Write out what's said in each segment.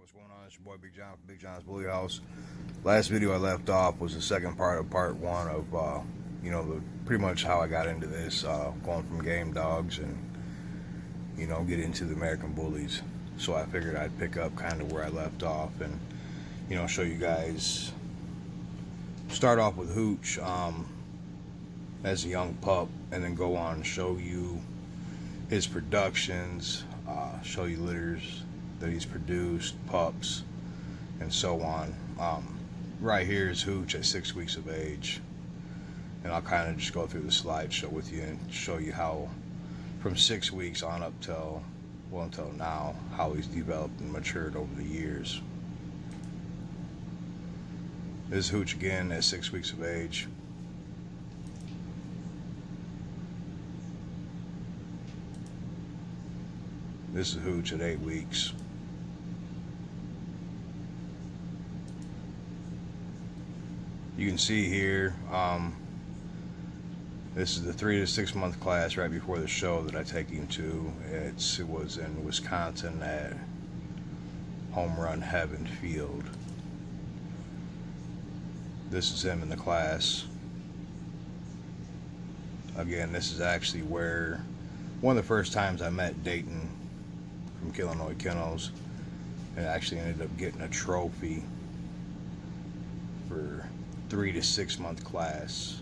what's going on? It's your boy Big John from Big John's Bully House. Last video I left off was the second part of part one of, pretty much how I got into this, going from game dogs and, get into the American Bullies. So I figured I'd pick up kind of where I left off and, show you guys, start off with Hooch as a young pup and then go on and show you his productions, show you litters that he's produced, pups, and so on. Right here is Hooch at 6 weeks of age, and I'll kind of just go through the slideshow with you and show you how from 6 weeks on up till until now, how he's developed and matured over the years. This is Hooch again at 6 weeks of age. This is Hooch at 8 weeks. You can see here, this is the 3 to 6 month class right before the show that I take him to. It was in Wisconsin at Home Run Heaven Field. This is him in the class. Again, this is actually where one of the first times I met Dayton from Illinois Kennels, and actually ended up getting a trophy for 3 to 6 month class.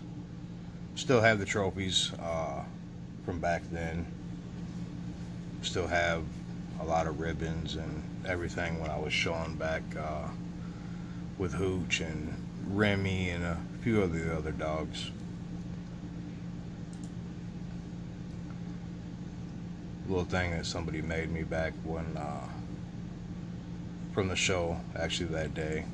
Still have the trophies from back then. Still have a lot of ribbons and everything when I was showing back with Hooch and Remy and a few of the other dogs. Little thing that somebody made me back when from the show, actually that day.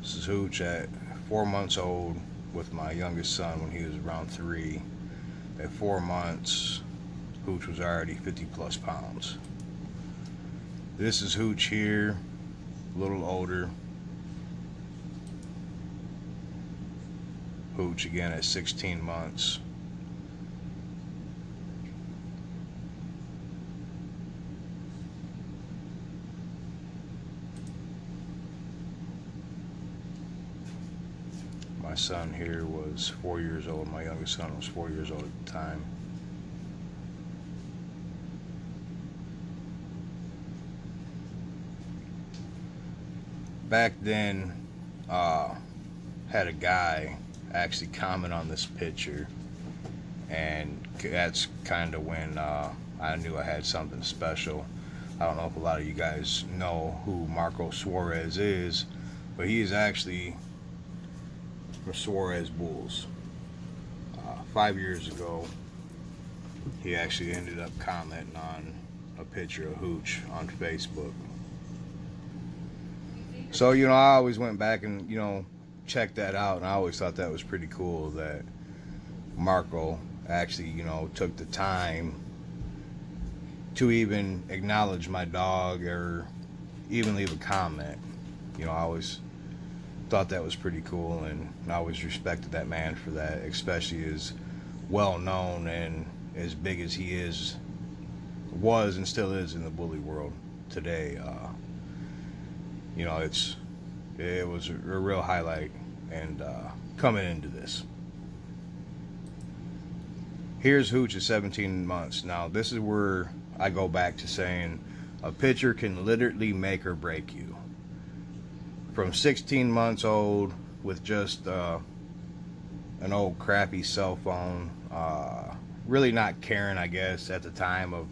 This is Hooch at 4 months old with my youngest son when he was around 3. At 4 months, Hooch was already 50 plus pounds. This is Hooch here, a little older. Hooch again at 16 months. My son here was 4 years old. My youngest son was 4 years old at the time. Back then, had a guy actually comment on this picture, and that's kind of when I knew I had something special. I don't know if a lot of you guys know who Marco Suarez is, but he is actually from Suarez Bulls. 5 years ago, he actually ended up commenting on a picture of Hooch on Facebook. So, I always went back and, checked that out, and I always thought that was pretty cool that Marco actually, took the time to even acknowledge my dog or even leave a comment. I always thought that was pretty cool, and I always respected that man for that, especially as well known and as big as he was and still is in the bully world today. It was a real highlight, and coming into this. Here's Hooch at 17 months. Now this is where I go back to saying a picture can literally make or break you. From 16 months old with just an old crappy cell phone, really not caring, I guess, at the time of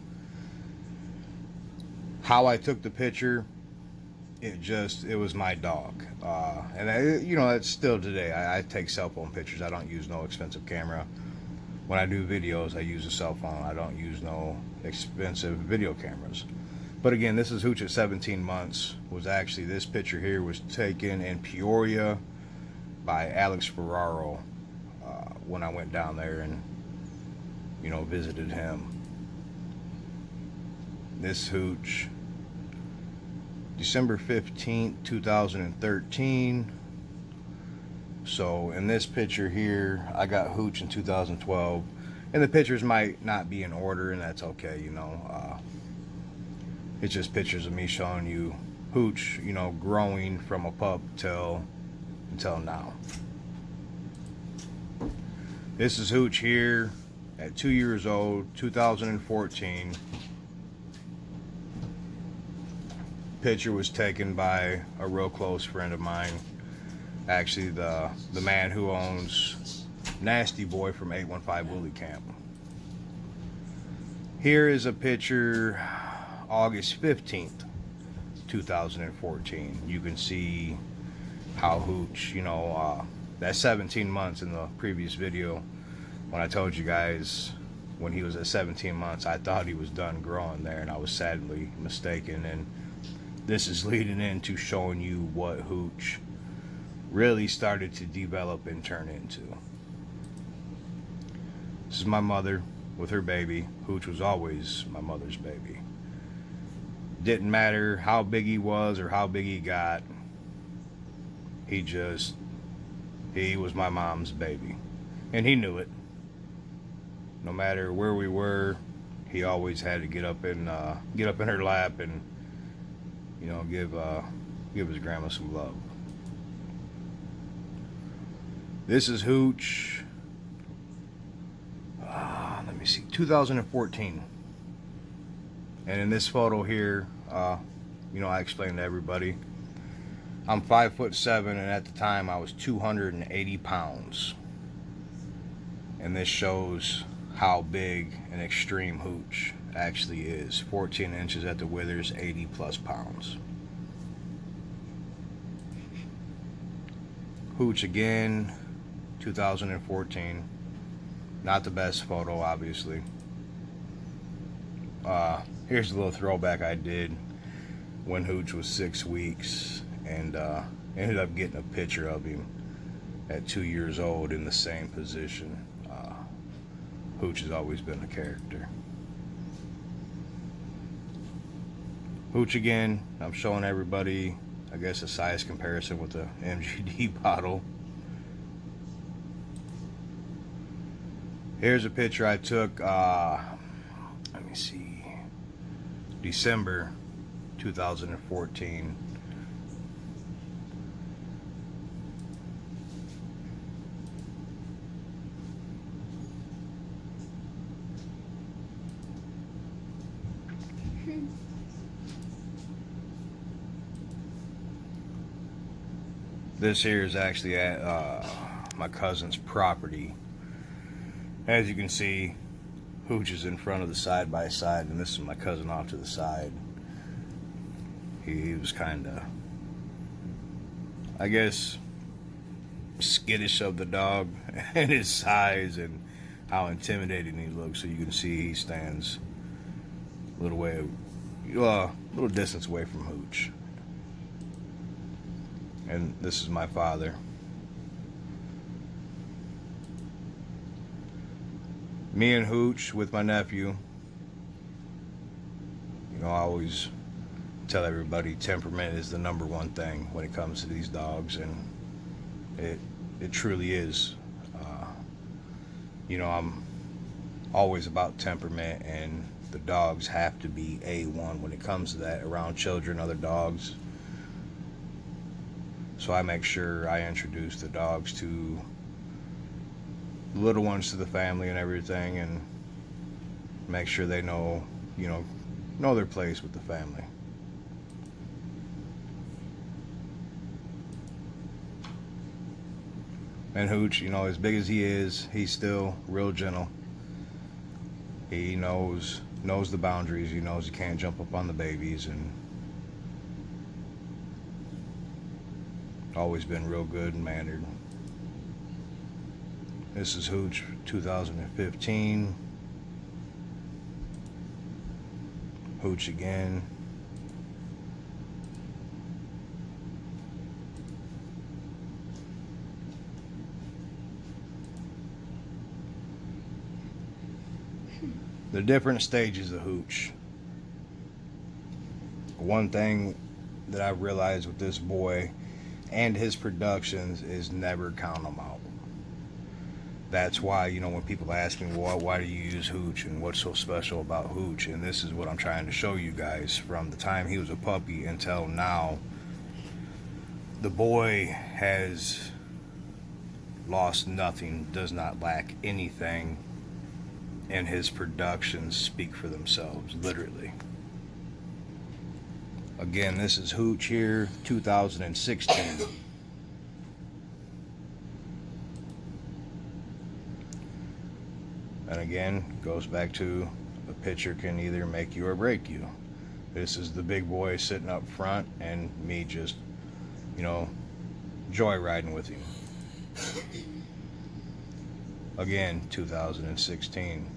how I took the picture. It was my dog, and it's still today. I take cell phone pictures. I don't use no expensive camera. When I do videos, I use a cell phone. I don't use no expensive video cameras. But again, this is Hooch at 17 months. This picture here was taken in Peoria by Alex Ferraro when I went down there and, visited him. This Hooch, December 15th, 2013. So in this picture here, I got Hooch in 2012. And the pictures might not be in order, and that's okay, It's just pictures of me showing you Hooch, you know, growing from a pup until now. This is Hooch here at 2 years old, 2014. Picture was taken by a real close friend of mine. Actually, the man who owns Nasty Boy from 815 Bully Camp. Here is a picture August 15th, 2014. You can see how Hooch, you know, that's 17 months in the previous video. When I told you guys when he was at 17 months, I thought he was done growing there, and I was sadly mistaken. And this is leading into showing you what Hooch really started to develop and turn into. This is my mother with her baby. Hooch was always my mother's baby. Didn't matter how big he was or how big he got. He was my mom's baby. And he knew it. No matter where we were, he always had to get up in her lap and, you know, give his grandma some love. This is Hooch. Let me see, 2014. And in this photo here, you know, I explained to everybody, I'm 5'7", and at the time I was 280 pounds. And this shows how big an extreme Hooch actually is. 14 inches at the withers, 80 plus pounds. Hooch again, 2014. Not the best photo, obviously. Here's a little throwback I did when Hooch was 6 weeks, and ended up getting a picture of him at 2 years old in the same position. Hooch has always been a character. Hooch again, I'm showing everybody, I guess, a size comparison with the MGD bottle. Here's a picture I took, let me see, December 2014. This here is actually at my cousin's property. As you can see, Hooch is in front of the side-by-side, and this is my cousin off to the side. He was kind of, I guess, skittish of the dog and his size and how intimidating he looks. So you can see he stands a little distance away from Hooch. And this is my father. Me and Hooch with my nephew. You know, I always tell everybody temperament is the #1 thing when it comes to these dogs, and it truly is. You know, I'm always about temperament, and the dogs have to be A1 when it comes to that around children, other dogs. So I make sure I introduce the dogs to the little ones to the family and everything, and make sure they know, you know their place with the family. And Hooch, you know, as big as he is, he's still real gentle. He knows the boundaries. He knows he can't jump up on the babies, and always been real good and mannered. This is Hooch 2015. Hooch again. The different stages of Hooch. One thing that I've realized with this boy and his productions is never count them out. That's why, you know, when people ask me, well, why do you use Hooch and what's so special about Hooch? And this is what I'm trying to show you guys. From the time he was a puppy until now, the boy has lost nothing, does not lack anything, and his productions speak for themselves, literally. Again, this is Hooch here, 2016. And again, goes back to a picture can either make you or break you. This is the big boy sitting up front and me just, you know, joyriding with him. Again, 2016.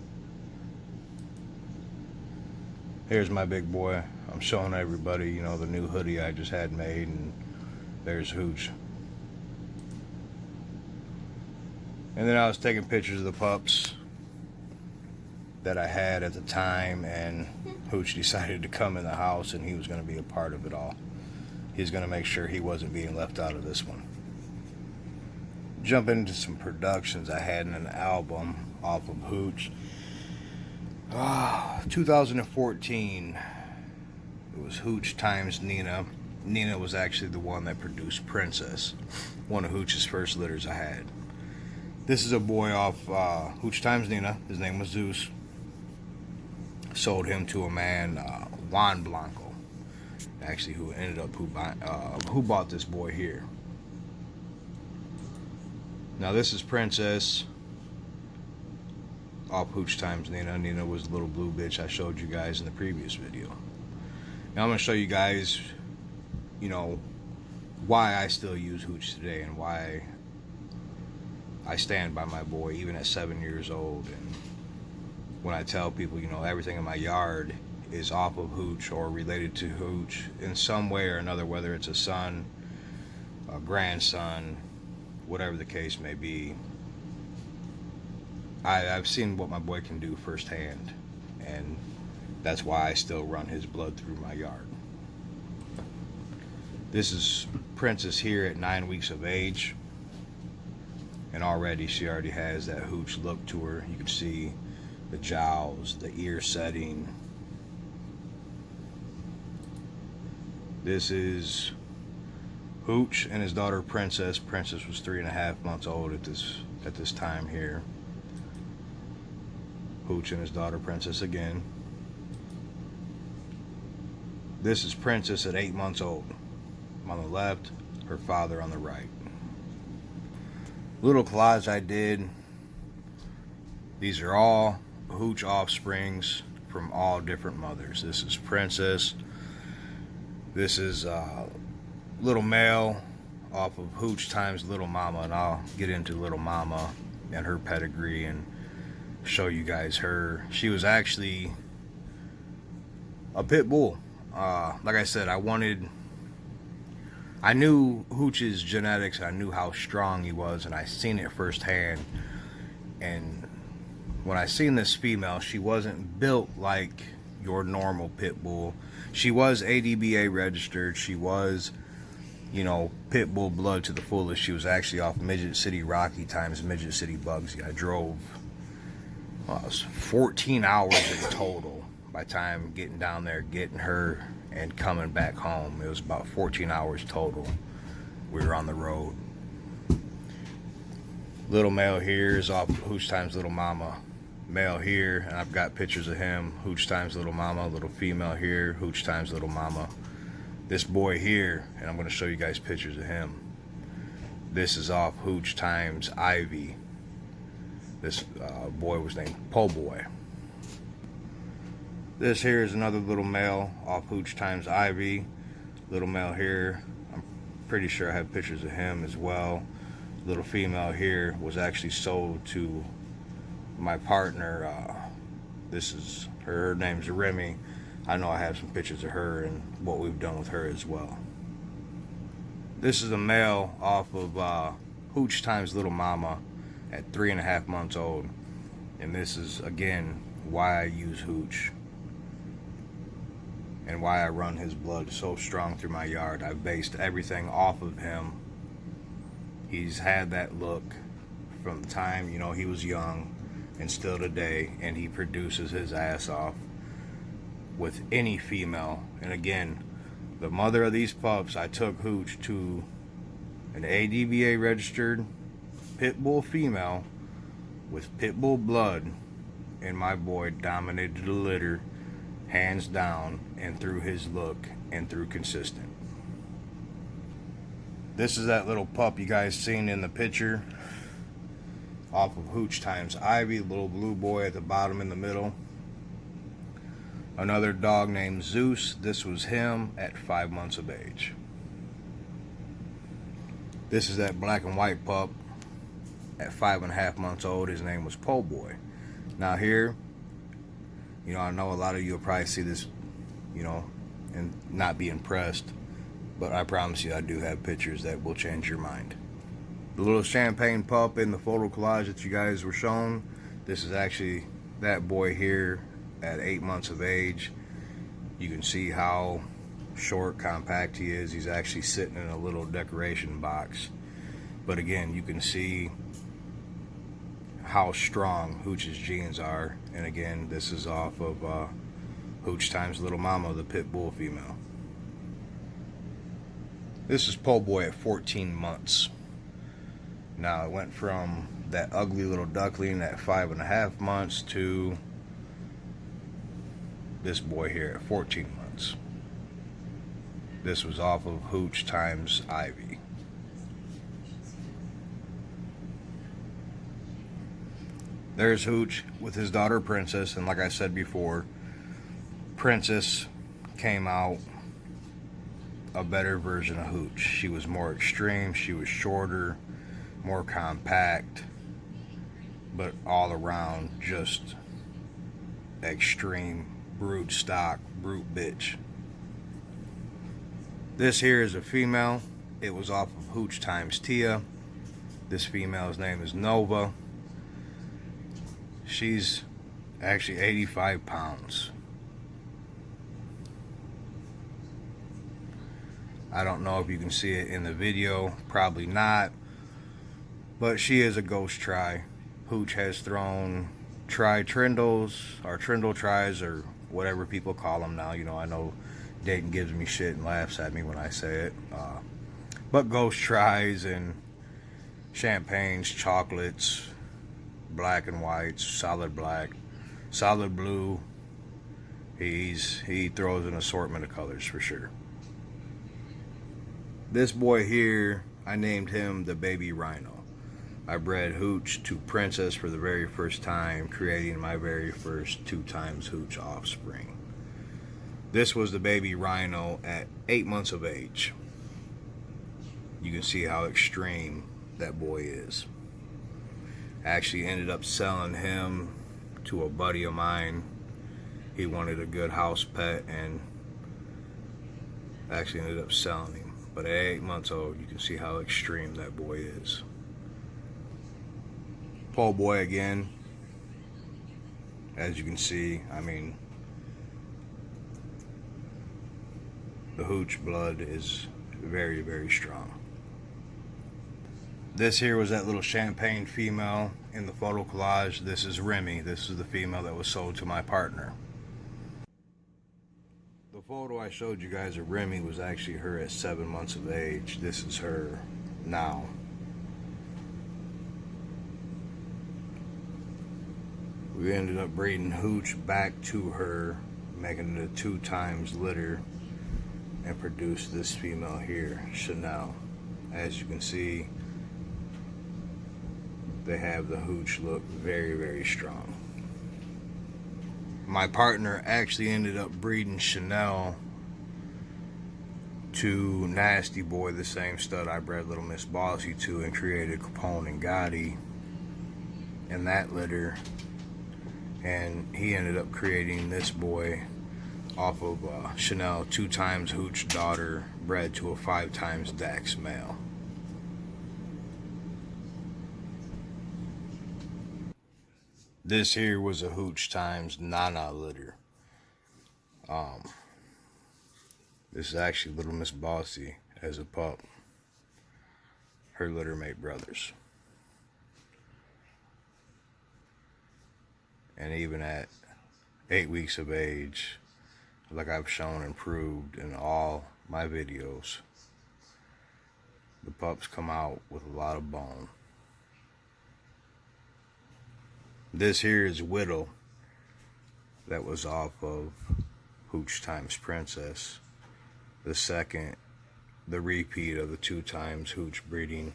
Here's my big boy. I'm showing everybody, you know, the new hoodie I just had made, and there's Hooch. And then I was taking pictures of the pups that I had at the time, and Hooch decided to come in the house, and he was going to be a part of it all. He's going to make sure he wasn't being left out of this one. Jump into some productions I had in an album off of Hooch. 2014. It was Hooch times Nina. Nina was actually the one that produced Princess, one of Hooch's first litters I had. This is a boy off Hooch times Nina. His name was Zeus. Sold him to a man, Juan Blanco, actually, who ended up who bought this boy here. Now this is Princess off Hooch times Nina. Nina was the little blue bitch I showed you guys in the previous video. Now I'm going to show you guys, you know, why I still use Hooch today and why I stand by my boy even at 7 years old. And when I tell people, you know, everything in my yard is off of Hooch or related to Hooch in some way or another, whether it's a son, a grandson, whatever the case may be, I've seen what my boy can do firsthand, and that's why I still run his blood through my yard. This is Princess here at 9 weeks of age, and already she already has that Hooch look to her. You can see the jowls, the ear setting. This is Hooch and his daughter Princess. Princess was 3.5 months old at this time here. Hooch and his daughter Princess again. This is Princess at 8 months old. On the left, her father on the right. Little collage I did. These are all Hooch offsprings from all different mothers. This is Princess. This is Little Male off of Hooch times Little Mama, and I'll get into Little Mama and her pedigree and show you guys her. She was actually a pit bull. Like I said, I knew Hooch's genetics. I knew how strong he was, and I seen it firsthand. And when I seen this female, she wasn't built like your normal pit bull. She was ADBA registered. She was, you know, pit bull blood to the fullest. She was actually off Midget City Rocky times Midget City Bugsy. I drove it was 14 hours in total by the time getting down there, getting her, and coming back home. It was about 14 hours total. We were on the road. Little male here is off Hooch times Little Mama. Male here, and I've got pictures of him. Hooch times Little Mama. Little female here. Hooch times Little Mama. This boy here, and I'm going to show you guys pictures of him. This is off Hooch times Ivy. This boy was named Po Boy. This here is another little male off Hooch times Ivy. Little male here, I'm pretty sure I have pictures of him as well. Little female here was actually sold to my partner. This is her name's Remy. I know I have some pictures of her and what we've done with her as well. This is a male off of Hooch times Little Mama at 3.5 months old, and this is again why I use Hooch and why I run his blood so strong through my yard. I've based everything off of him. He's had that look from the time, you know, he was young and still today, and he produces his ass off with any female. And again, the mother of these pups, I took Hooch to an ADVA registered pit bull female with pit bull blood, and my boy dominated the litter hands down, and through his look and through consistent. This is that little pup you guys seen in the picture off of Hooch times Ivy, little blue boy at the bottom in the middle. Another dog named Zeus. This was him at 5 months of age. This is that black and white pup at 5.5 months old. His name was Po Boy. Now here, you know, I know a lot of you will probably see this, you know, and not be impressed, but I promise you I do have pictures that will change your mind. The little champagne pup in the photo collage that you guys were shown, this is actually that boy here at 8 months of age. You can see how short, compact he is. He's actually sitting in a little decoration box. But again, you can see how strong Hooch's genes are. And again, this is off of Hooch times little mama, the pit bull female. This is Po Boy at 14 months. Now it went from that ugly little duckling at 5.5 months to this boy here at 14 months. This was off of Hooch times Ivy. There's Hooch with his daughter Princess, and like I said before, Princess came out a better version of Hooch. She was more extreme, she was shorter, more compact, but all around just extreme brute stock, brute bitch. This here is a female. It was off of Hooch times Tia. This female's name is Nova. She's actually 85 pounds. I don't know if you can see it in the video, probably not, but she is a ghost try. Hooch has thrown tri-trindles, or trindle tries, or whatever people call them now. You know, I know Dayton gives me shit and laughs at me when I say it. But ghost tries and champagnes, chocolates, black and whites, solid black, solid blue. He throws an assortment of colors for sure. This boy here, I named him the baby rhino. I bred Hooch to Princess for the very first time, creating my very first 2 times Hooch offspring. This was the baby rhino at 8 months of age. You can see how extreme that boy is. I actually ended up selling him to a buddy of mine. He wanted a good house pet, and I actually ended up selling him. But at 8 months old, you can see how extreme that boy is. Po Boy again, as you can see, I mean, the Hooch blood is very, very strong. This here was that little champagne female in the photo collage. This is Remy. This is the female that was sold to my partner. The photo I showed you guys of Remy was actually her at 7 months of age. This is her now. We ended up breeding Hooch back to her, making it a 2 times litter, and produced this female here, Chanel. As you can see, they have the Hooch look very, very strong. My partner actually ended up breeding Chanel to Nasty Boy, the same stud I bred Little Miss Bossy to, and created Capone and Gotti in that litter. And he ended up creating this boy off of Chanel 2 times Hooch daughter, bred to a 5 times Dax male. This here was a Hooch times Nana litter. This is actually Little Miss Bossy as a pup. Her litter mate brothers. And even at 8 weeks of age, like I've shown and proved in all my videos, the pups come out with a lot of bone. This here is Widow, that was off of Hooch times Princess. The repeat of the 2 times Hooch breeding.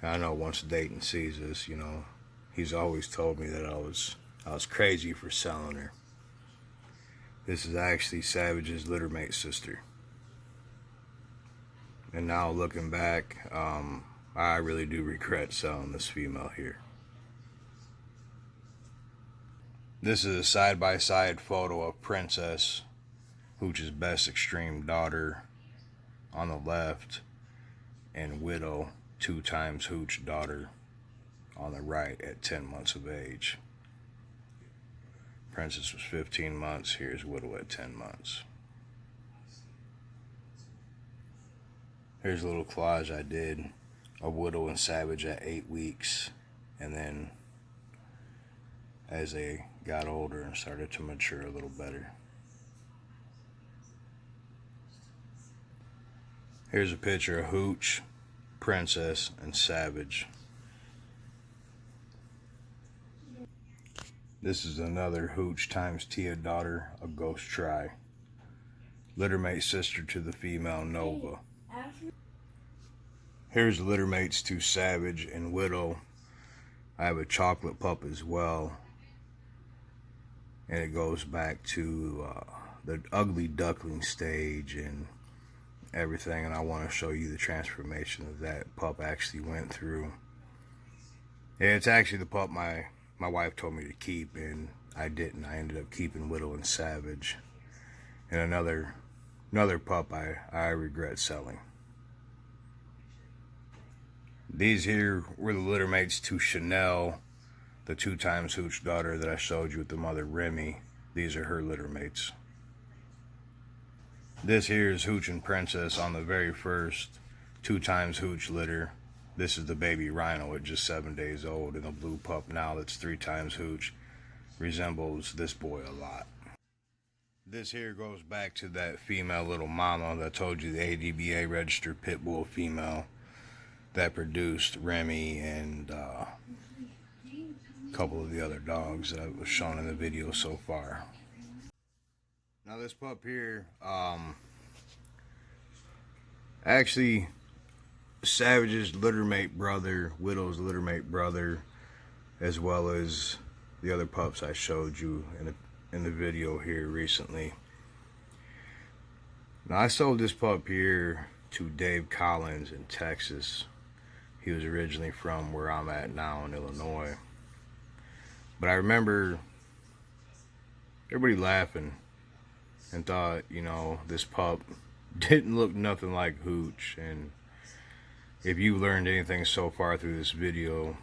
And I know once Dayton sees this, you know, he's always told me that I was crazy for selling her. This is actually Savage's littermate sister. And now looking back, I really do regret selling this female here. This is a side-by-side photo of Princess, Hooch's best extreme daughter, on the left, and Widow, 2 times Hooch daughter, on the right at 10 months of age. Princess was 15 months. Here's Widow at 10 months. Here's a little collage I did of Widow and Savage at 8 weeks, and then as they got older and started to mature a little better. Here's a picture of Hooch, Princess, and Savage. This is another Hooch times Tia daughter, a ghost try. Littermate sister to the female Nova. Here's littermates to Savage and Widow. I have a chocolate pup as well. And it goes back to the ugly duckling stage and everything. And I want to show you the transformation that pup actually went through. Yeah, it's actually the pup my wife told me to keep, and I didn't. I ended up keeping Widow and Savage. And another pup I regret selling. These here were the littermates to Chanel, the 2 times Hooch daughter that I showed you with the mother Remy. These are her littermates. This here is Hooch and Princess on the very first 2 times Hooch litter. This is the baby Rhino at just 7 days old, and the blue pup now that's 3 times Hooch resembles this boy a lot. This here goes back to that female little mama that I told you, the ADBA registered Pitbull female that produced Remy and a couple of the other dogs that was shown in the video so far. Now this pup here, actually Savage's littermate brother, Widow's littermate brother, as well as the other pups I showed you in the video here recently. Now I sold this pup here to Dave Collins in Texas. He was originally from where I'm at now in Illinois. But I remember everybody laughing and thought, you know, this pup didn't look nothing like Hooch. And if you learned anything so far through this video,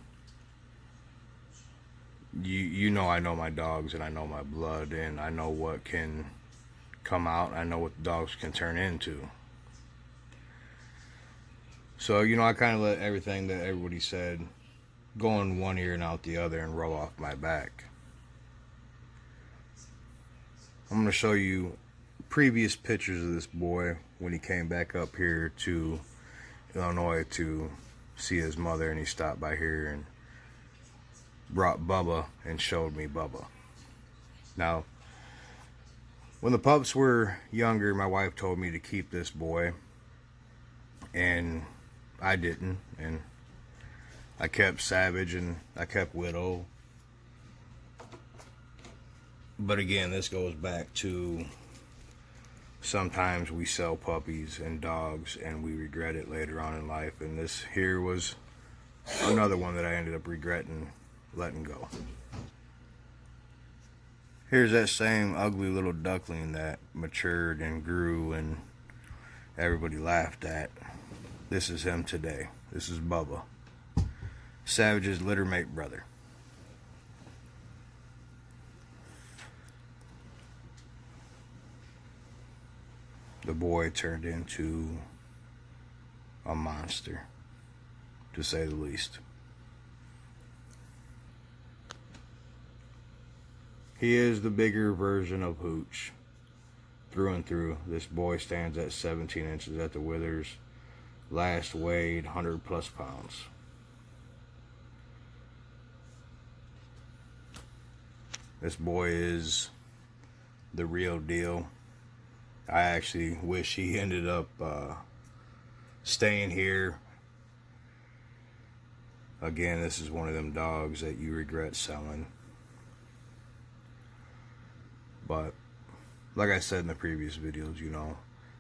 you know I know my dogs and I know my blood and I know what can come out. I know what the dogs can turn into. So, you know, I kind of let everything that everybody said go in one ear and out the other and roll off my back. I'm going to show you previous pictures of this boy when he came back up here to Illinois to see his mother, and he stopped by here and brought Bubba and showed me Bubba. Now, when the pups were younger, my wife told me to keep this boy, and I didn't, and I kept Savage and I kept Widow. But again, this goes back to sometimes we sell puppies and dogs and we regret it later on in life, and this here was another one that I ended up regretting letting go. Here's that same ugly little duckling that matured and grew and everybody laughed at. This is him today. This is Bubba, Savage's littermate brother. The boy turned into a monster, to say the least. He is the bigger version of Hooch, through and through. This boy stands at 17 inches at the withers. Last weighed 100 plus pounds. This boy is the real deal. I actually wish he ended up staying here. Again, this is one of them dogs that you regret selling. But like I said in the previous videos, you know,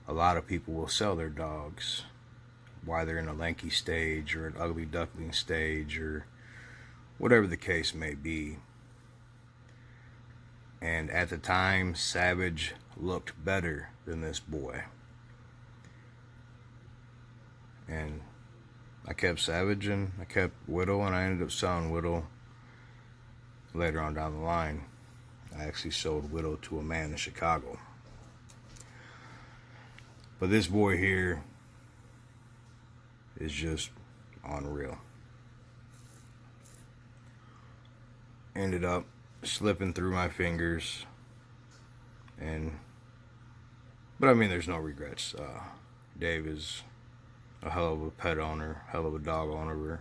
a lot of people will sell their dogs while they're in a lanky stage or an ugly duckling stage or whatever the case may be. And at the time, Savage looked better than this boy. And I kept Savage and I kept Whittle, and I ended up selling Whittle later on down the line. I actually sold Whittle to a man in Chicago. But this boy here is just unreal. Ended up slipping through my fingers, but I mean, there's no regrets. Dave is a hell of a pet owner, hell of a dog owner,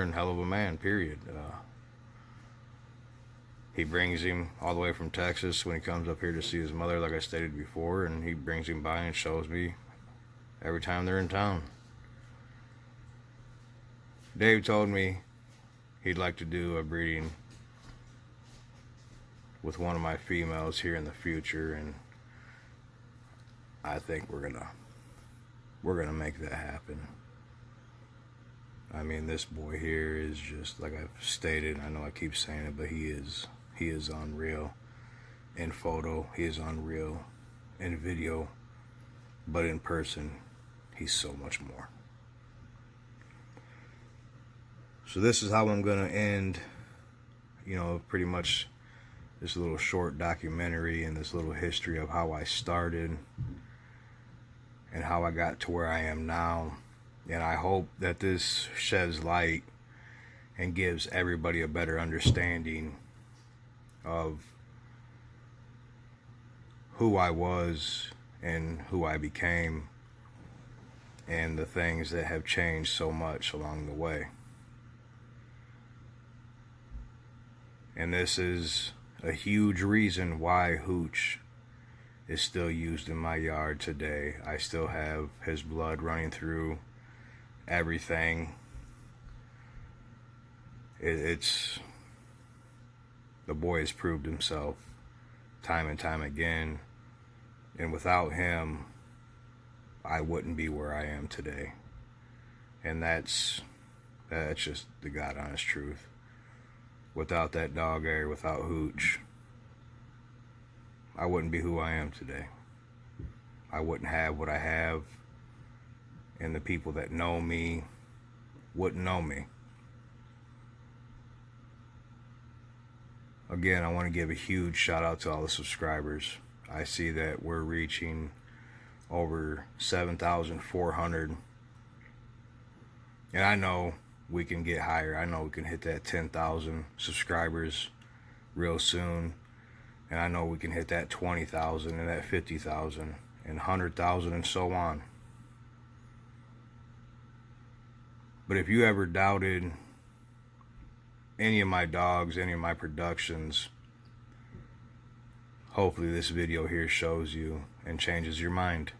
and hell of a man, period. He brings him all the way from Texas when he comes up here to see his mother, like I stated before, and he brings him by and shows me every time they're in town. Dave told me he'd like to do a breeding with one of my females here in the future, and I think we're gonna make that happen. I mean, this boy here is just, like I've stated, I know I keep saying it, but he is unreal in photo, he is unreal in video, but in person he's so much more. So this is how I'm gonna end, you know, pretty much this little short documentary and this little history of how I started and how I got to where I am now. And I hope that this sheds light and gives everybody a better understanding of who I was and who I became, and the things that have changed so much along the way. And this is a huge reason why Hooch is still used in my yard today. I still have his blood running through everything. It's the boy has proved himself time and time again, and without him I wouldn't be where I am today. And that's just the God honest truth. Without that dog there, without Hooch, I wouldn't be who I am today. I wouldn't have what I have, and the people that know me wouldn't know me. Again, I want to give a huge shout out to all the subscribers. I see that we're reaching over 7,400, and I know we can get higher. I know we can hit that 10,000 subscribers real soon, and I know we can hit that 20,000 and that 50,000 and 100,000 and so on. But if you ever doubted any of my dogs, any of my productions, hopefully this video here shows you and changes your mind.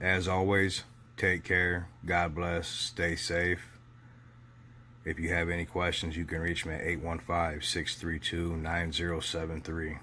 As always, take care, God bless, stay safe. If you have any questions, you can reach me at 815-632-9073.